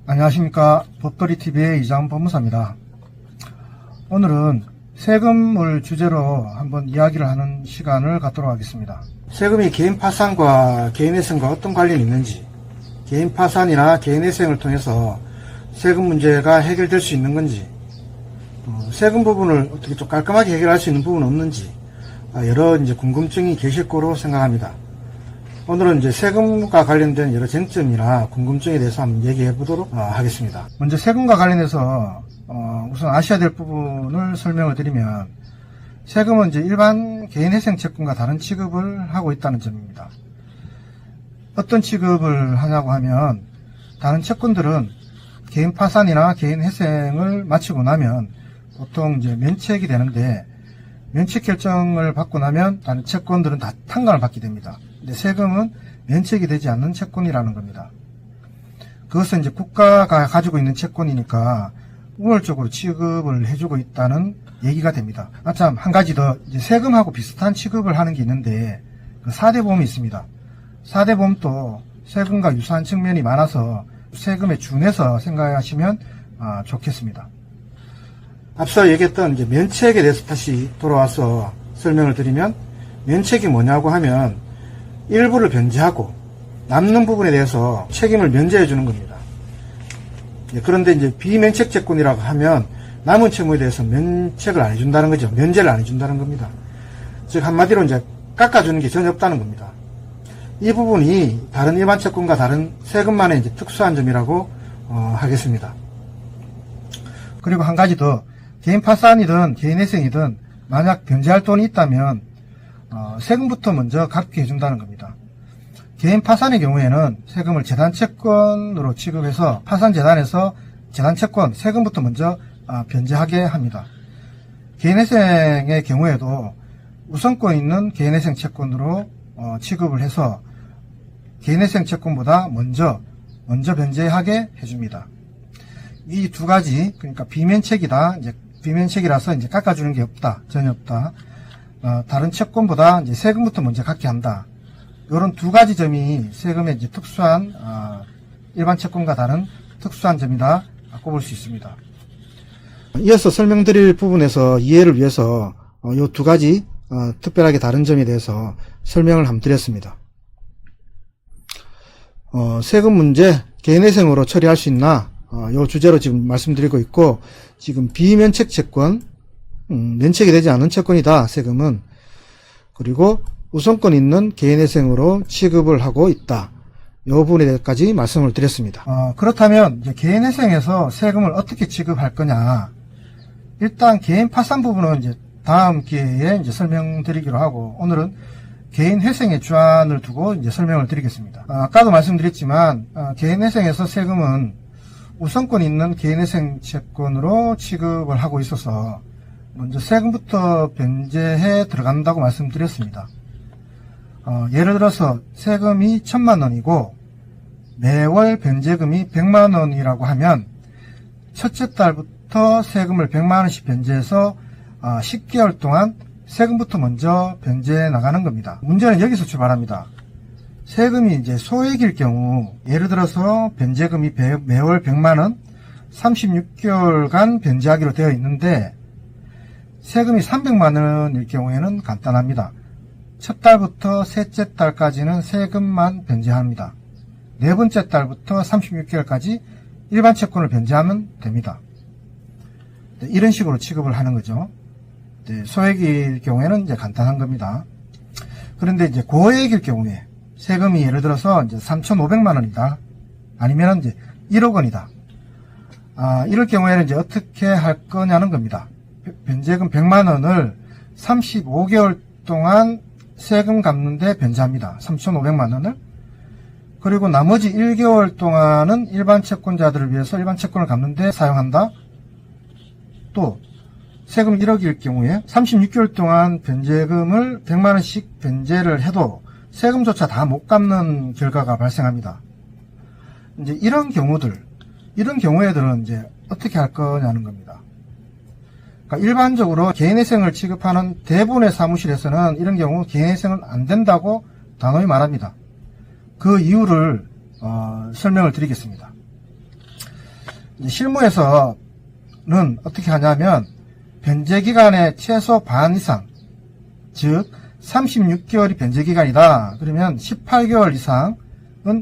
안녕하십니까. 법거리TV의 이장훈 법무사입니다. 오늘은 세금을 주제로 한번 이야기를 하는 시간을 갖도록 하겠습니다. 세금이 개인 파산과 개인회생과 어떤 관련이 있는지, 개인 파산이나 개인회생을 통해서 세금 문제가 해결될 수 있는 건지, 세금 부분을 어떻게 좀 깔끔하게 해결할 수 있는 부분은 없는지, 여러 궁금증이 계실 거로 생각합니다. 오늘은 세금과 관련된 여러 쟁점이나 궁금증에 대해서 한번 얘기해 보도록 하겠습니다. 먼저 세금과 관련해서 우선 아셔야 될 부분을 설명을 드리면, 세금은 일반 개인회생 채권과 다른 취급을 하고 있다는 점입니다. 어떤 취급을 하냐고 하면, 다른 채권들은 개인 파산이나 개인 회생을 마치고 나면 보통 면책이 되는데, 면책 결정을 받고 나면 다른 채권들은 다 탕감을 받게 됩니다. 근데 세금은 면책이 되지 않는 채권이라는 겁니다. 그것은 국가가 가지고 있는 채권이니까 우월적으로 취급을 해주고 있다는 얘기가 됩니다. 참, 한 가지 더, 세금하고 비슷한 취급을 하는 게 있는데, 4대 보험이 있습니다. 4대 보험도 세금과 유사한 측면이 많아서 세금에 준해서 생각하시면 좋겠습니다. 앞서 얘기했던 면책에 대해서 다시 돌아와서 설명을 드리면, 면책이 뭐냐고 하면 일부를 변제하고 남는 부분에 대해서 책임을 면제해 주는 겁니다. 그런데 비면책 채권이라고 하면 남은 채무에 대해서 면책을 안 해준다는 거죠. 면제를 안 해준다는 겁니다. 즉 한마디로 깎아주는 게 전혀 없다는 겁니다. 이 부분이 다른 일반 채권과 다른 세금만의 특수한 점이라고 하겠습니다. 그리고 한 가지 더, 개인 파산이든 개인 회생이든 만약 변제할 돈이 있다면 세금부터 먼저 갚게 해준다는 겁니다. 개인 파산의 경우에는 세금을 재단채권으로 취급해서 파산재단에서 재단채권 세금부터 먼저 변제하게 합니다. 개인회생의 경우에도 우선권 있는 개인회생 채권으로 취급을 해서 개인회생 채권보다 먼저 변제하게 해줍니다. 이 두 가지, 그러니까 비면책이다, 비면책이라서 깎아주는 게 없다, 전혀 없다. 다른 채권보다 세금부터 먼저 갚게 한다. 이런 두 가지 점이 세금의 특수한, 일반 채권과 다른 특수한 점이다 꼽을 수 있습니다. 이어서 설명드릴 부분에서 이해를 위해서 이 두 가지 특별하게 다른 점에 대해서 설명을 한번 드렸습니다. 세금 문제 개인회생으로 처리할 수 있나? 이 주제로 지금 말씀드리고 있고, 지금 비면책 채권, 면책이 되지 않은 채권이다, 세금은. 그리고 우선권 있는 개인회생으로 취급을 하고 있다. 이 부분에 대해서까지 말씀을 드렸습니다. 그렇다면 개인회생에서 세금을 어떻게 취급할 거냐. 일단 개인 파산 부분은 다음 기회에 설명드리기로 하고, 오늘은 개인회생의 주안을 두고 설명을 드리겠습니다. 아까도 말씀드렸지만 개인회생에서 세금은 우선권 있는 개인회생 채권으로 취급을 하고 있어서 먼저 세금부터 변제해 들어간다고 말씀드렸습니다. 예를 들어서 세금이 1000만원이고 매월 변제금이 100만원이라고 하면 첫째 달부터 세금을 100만원씩 변제해서 10개월 동안 세금부터 먼저 변제해 나가는 겁니다. 문제는 여기서 출발합니다. 세금이 소액일 경우, 예를 들어서 변제금이 매월 100만원 36개월간 변제하기로 되어 있는데, 세금이 300만원일 경우에는 간단합니다. 첫 달부터 셋째 달까지는 세금만 변제합니다. 네 번째 달부터 36개월까지 일반 채권을 변제하면 됩니다. 이런 식으로 취급을 하는 거죠. 소액일 경우에는 간단한 겁니다. 그런데 고액일 경우에 세금이 예를 들어서 3,500만원이다. 아니면 1억 원이다. 이럴 경우에는 어떻게 할 거냐는 겁니다. 변제금 100만원을 35개월 동안 세금 갚는데 변제합니다. 3,500만원을. 그리고 나머지 1개월 동안은 일반 채권자들을 위해서 일반 채권을 갚는데 사용한다. 또 세금 1억일 경우에 36개월 동안 변제금을 100만원씩 변제를 해도 세금조차 다 못 갚는 결과가 발생합니다. 이런 경우에들은 어떻게 할 거냐는 겁니다. 그러니까 일반적으로 개인회생을 취급하는 대부분의 사무실에서는 이런 경우 개인회생은 안 된다고 단호히 말합니다. 그 이유를 설명을 드리겠습니다. 실무에서는 어떻게 하냐면 변제기간의 최소 반 이상, 즉 36개월이 변제기간이다. 그러면 18개월 이상은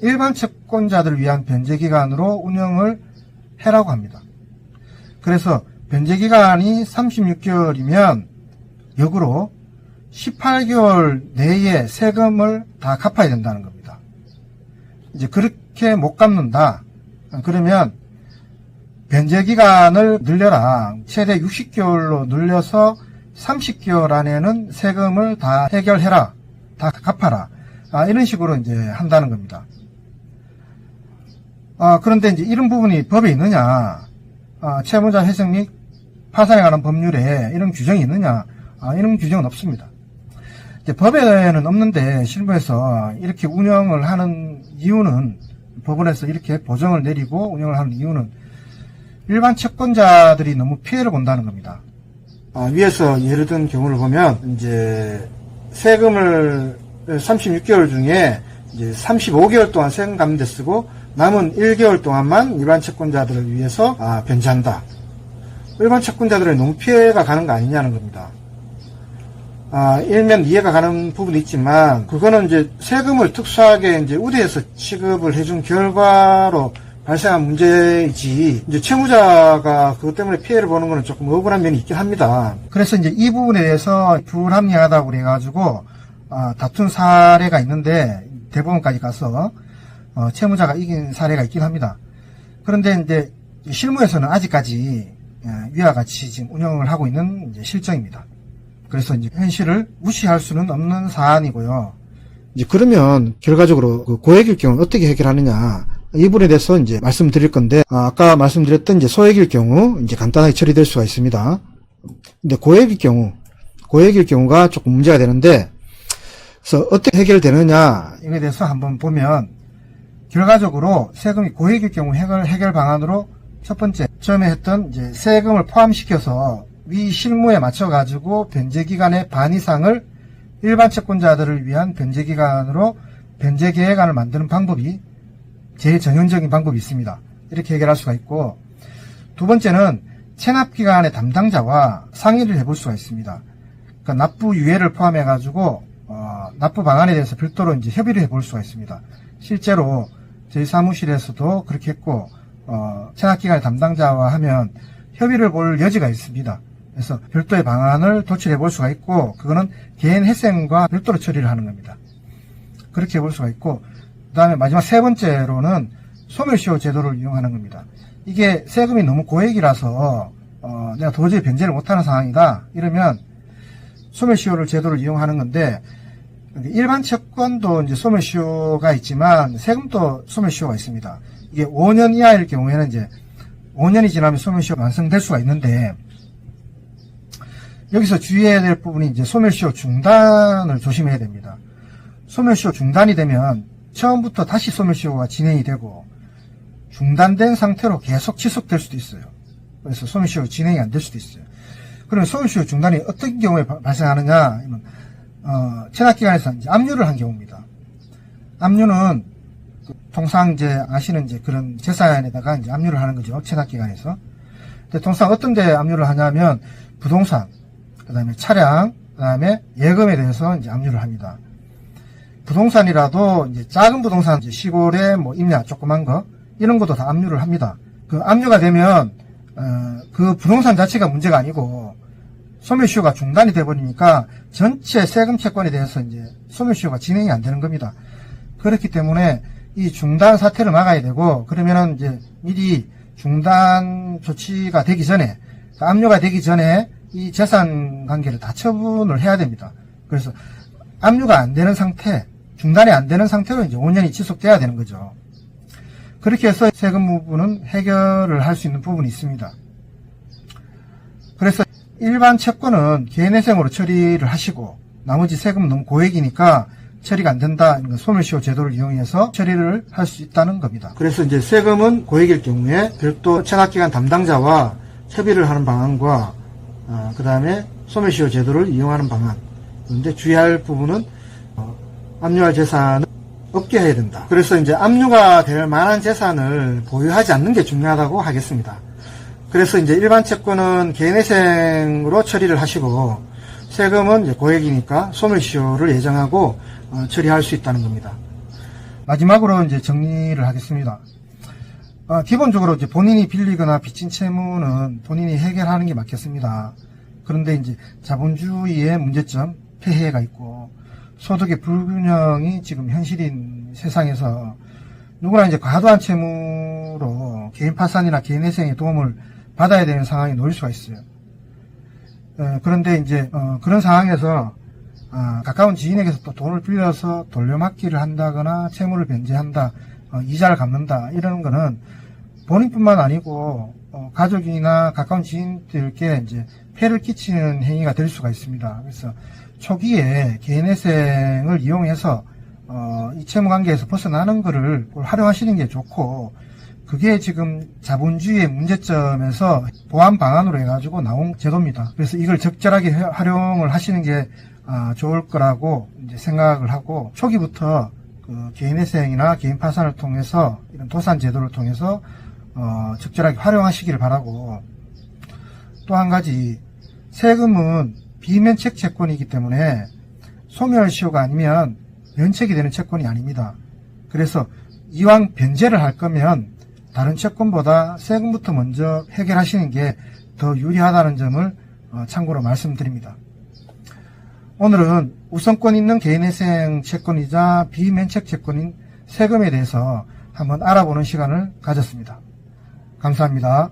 일반 채권자들을 위한 변제기간으로 운영을 해라고 합니다. 그래서 변제기간이 36개월이면 역으로 18개월 내에 세금을 다 갚아야 된다는 겁니다. 이제 그렇게 못 갚는다. 그러면 변제기간을 늘려라. 최대 60개월로 늘려서 30개월 안에는 세금을 다 해결해라. 다 갚아라. 이런 식으로 이제 한다는 겁니다. 그런데 이제 이런 부분이 법에 있느냐? 채무자 회생 및 파산에 관한 법률에 이런 규정이 있느냐? 이런 규정은 없습니다. 이제 법에는 없는데 실무에서 이렇게 운영을 하는 이유는 법원에서 이렇게 보정을 내리고 운영을 하는 이유는 일반 채권자들이 너무 피해를 본다는 겁니다. 위에서 예를 든 경우를 보면 이제 세금을 36개월 중에 이제 35개월 동안 세금 갚는 데 쓰고 남은 1개월 동안만 일반 채권자들을 위해서 변제한다. 일반 채권자들의 너무 피해가 가는 거 아니냐는 겁니다. 일면 이해가 가는 부분이 있지만 그거는 이제 세금을 특수하게 이제 우대해서 취급을 해준 결과로 발생한 문제이지 이제 채무자가 그것 때문에 피해를 보는 것은 조금 억울한 면이 있긴 합니다. 그래서 이제 이 부분에 대해서 불합리하다고 그래가지고 다툰 사례가 있는데 대법원까지 가서 채무자가 이긴 사례가 있긴 합니다. 그런데 이제 실무에서는 아직까지 위와 같이 지금 운영을 하고 있는 이제 실정입니다. 그래서 이제 현실을 무시할 수는 없는 사안이고요. 이제 그러면 결과적으로 그 고액일 경우 어떻게 해결하느냐 이 부분에 대해서 이제 말씀드릴 건데 아까 말씀드렸던 이제 소액일 경우 이제 간단하게 처리될 수가 있습니다. 근데 고액일 경우가 조금 문제가 되는데 그래서 어떻게 해결되느냐 이거에 대해서 한번 보면 결과적으로 세금이 고액일 경우 해결 방안으로 첫 번째 처음에 했던 이제 세금을 포함시켜서 위 실무에 맞춰가지고 변제기간의 반 이상을 일반 채권자들을 위한 변제기간으로 변제계획안을 만드는 방법이 제일 정형적인 방법이 있습니다. 이렇게 해결할 수가 있고 두 번째는 체납기관의 담당자와 상의를 해볼 수가 있습니다. 그러니까 납부 유예를 포함해가지고 납부 방안에 대해서 별도로 이제 협의를 해볼 수가 있습니다. 실제로 저희 사무실에서도 그렇게 했고 체납기관의 담당자와 하면 협의를 볼 여지가 있습니다. 그래서 별도의 방안을 도출해 볼 수가 있고 그거는 개인 회생과 별도로 처리를 하는 겁니다. 그렇게 해볼 수가 있고 그 다음에 마지막 세 번째로는 소멸시효 제도를 이용하는 겁니다. 이게 세금이 너무 고액이라서 내가 도저히 변제를 못하는 상황이다 이러면 소멸시효를 제도를 이용하는 건데 일반 채권도 이제 소멸시효가 있지만 세금도 소멸시효가 있습니다. 이게 5년 이하일 경우에는 이제 5년이 지나면 소멸시효가 완성될 수가 있는데 여기서 주의해야 될 부분이 이제 소멸시효 중단을 조심해야 됩니다. 소멸시효 중단이 되면 처음부터 다시 소멸시효가 진행이 되고 중단된 상태로 계속 지속될 수도 있어요. 그래서 소멸시효 진행이 안 될 수도 있어요. 그러면 소멸시효 중단이 어떤 경우에 발생하느냐? 체납기관에서 이제 압류를 한 경우입니다. 압류는 통상 이제 아시는 이제 그런 재산에다가 이제 압류를 하는 거죠. 체납기관에서. 근데 통상 어떤 데 압류를 하냐면 부동산, 그 다음에 차량, 그 다음에 예금에 대해서 이제 압류를 합니다. 부동산이라도 이제 작은 부동산, 이제 시골에 뭐 임야 조그만 거, 이런 것도 다 압류를 합니다. 그 압류가 되면, 그 부동산 자체가 문제가 아니고, 소멸시효가 중단이 돼버리니까 전체 세금 채권에 대해서 이제 소멸시효가 진행이 안 되는 겁니다. 그렇기 때문에 이 중단 사태를 막아야 되고, 그러면은 이제 미리 중단 조치가 되기 전에, 압류가 되기 전에 이 재산 관계를 다 처분을 해야 됩니다. 그래서 압류가 안 되는 상태, 중단이 안 되는 상태로 이제 5년이 지속돼야 되는 거죠. 그렇게 해서 세금 부분은 해결을 할 수 있는 부분이 있습니다. 그래서 일반 채권은 개인회생으로 처리를 하시고 나머지 세금은 너무 고액이니까 처리가 안 된다. 소멸시효 제도를 이용해서 처리를 할 수 있다는 겁니다. 그래서 이제 세금은 고액일 경우에 별도 체납기관 담당자와 협의를 하는 방안과 그 다음에 소멸시효 제도를 이용하는 방안. 그런데 주의할 부분은 압류할 재산은 없게 해야 된다. 그래서 이제 압류가 될 만한 재산을 보유하지 않는 게 중요하다고 하겠습니다. 그래서 이제 일반 채권은 개인회생으로 처리를 하시고 세금은 이제 고액이니까 소멸시효를 예정하고 처리할 수 있다는 겁니다. 마지막으로 이제 정리를 하겠습니다. 기본적으로 이제 본인이 빌리거나 빚진 채무는 본인이 해결하는 게 맞겠습니다. 그런데 이제 자본주의의 문제점, 폐해가 있고 소득의 불균형이 지금 현실인 세상에서 누구나 이제 과도한 채무로 개인 파산이나 개인 회생의 도움을 받아야 되는 상황에 놓일 수가 있어요. 그런데 이제 그런 상황에서 가까운 지인에게서 또 돈을 빌려서 돌려막기를 한다거나 채무를 변제한다, 이자를 갚는다 이러는 거는 본인뿐만 아니고 가족이나 가까운 지인들께 이제 폐를 끼치는 행위가 될 수가 있습니다. 그래서 초기에 개인회생을 이용해서 이 채무 관계에서 벗어나는 것을 활용하시는 게 좋고, 그게 지금 자본주의의 문제점에서 보완 방안으로 해가지고 나온 제도입니다. 그래서 이걸 적절하게 활용을 하시는 게 좋을 거라고 이제 생각을 하고, 초기부터 그 개인회생이나 개인 파산을 통해서 이런 도산 제도를 통해서 적절하게 활용하시기를 바라고, 또 한 가지, 세금은 비면책 채권이기 때문에 소멸시효가 아니면 면책이 되는 채권이 아닙니다. 그래서 이왕 변제를 할 거면 다른 채권보다 세금부터 먼저 해결하시는 게 더 유리하다는 점을 참고로 말씀드립니다. 오늘은 우선권 있는 개인회생 채권이자 비면책 채권인 세금에 대해서 한번 알아보는 시간을 가졌습니다. 감사합니다.